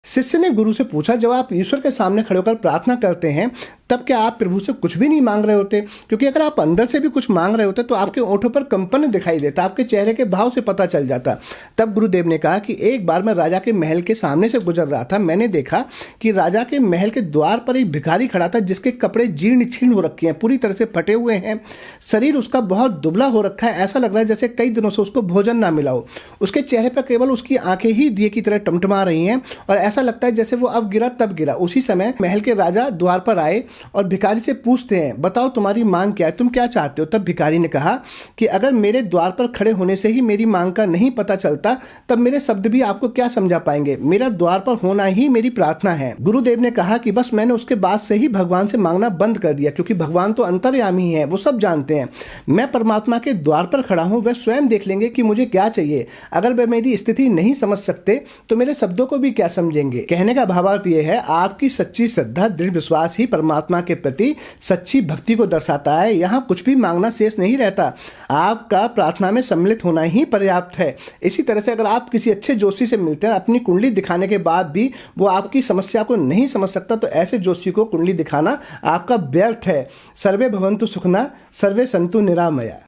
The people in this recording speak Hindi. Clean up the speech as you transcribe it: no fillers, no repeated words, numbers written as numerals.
शिष्य ने गुरु से पूछा, जब आप ईश्वर के सामने खड़े होकर प्रार्थना करते हैं तब क्या आप प्रभु से कुछ भी नहीं मांग रहे होते? क्योंकि अगर आप अंदर से भी कुछ मांग रहे होते तो आपके ओंठों पर कंपन दिखाई देता, आपके चेहरे के भाव से पता चल जाता। तब गुरुदेव ने कहा कि एक बार मैं राजा के महल के सामने से गुजर रहा था। मैंने देखा कि राजा के महल के द्वार पर एक भिखारी खड़ा था जिसके कपड़े जीर्ण छीर्ण हो रखे हैं, पूरी तरह से फटे हुए हैं। शरीर उसका बहुत दुबला हो रखा है, ऐसा लग रहा है जैसे कई दिनों से उसको भोजन ना मिला हो। उसके चेहरे पर केवल उसकी आंखें ही दिए की तरह टमटमा रही हैं और ऐसा लगता है जैसे वो अब गिरा तब गिरा। उसी समय महल के राजा द्वार पर आए और भिखारी से पूछते हैं, बताओ तुम्हारी मांग क्या है, तुम क्या चाहते हो? तब भिखारी ने कहा कि अगर मेरे द्वार पर खड़े होने से ही मेरी मांग का नहीं पता चलता तब मेरे शब्द भी आपको क्या समझा पाएंगे। मेरा द्वार पर होना ही मेरी प्रार्थना है। गुरुदेव ने कहा कि बस मैंने उसके बाद से ही भगवान से मांगना बंद कर दिया, क्योंकि भगवान तो अंतर्यामी है, वो सब जानते हैं। मैं परमात्मा के द्वार पर खड़ा हूं, वह स्वयं देख लेंगे कि मुझे क्या चाहिए। अगर वे मेरी स्थिति नहीं समझ सकते तो मेरे शब्दों को भी क्या समझेंगे। कहने का भावार्थ यह है, आपकी सच्ची श्रद्धा, दृढ़ विश्वास ही परमात्मा के प्रति सच्ची भक्ति को दर्शाता है। यहाँ कुछ भी मांगना शेष नहीं रहता, आपका प्रार्थना में सम्मिलित होना ही पर्याप्त है। इसी तरह से अगर आप किसी अच्छे जोशी से मिलते हैं, अपनी कुंडली दिखाने के बाद भी वो आपकी समस्या को नहीं समझ सकता, तो ऐसे जोशी को कुंडली दिखाना आपका व्यर्थ है। सर्वे भवन्तु सुखिनः, सर्वे सन्तु निरामया।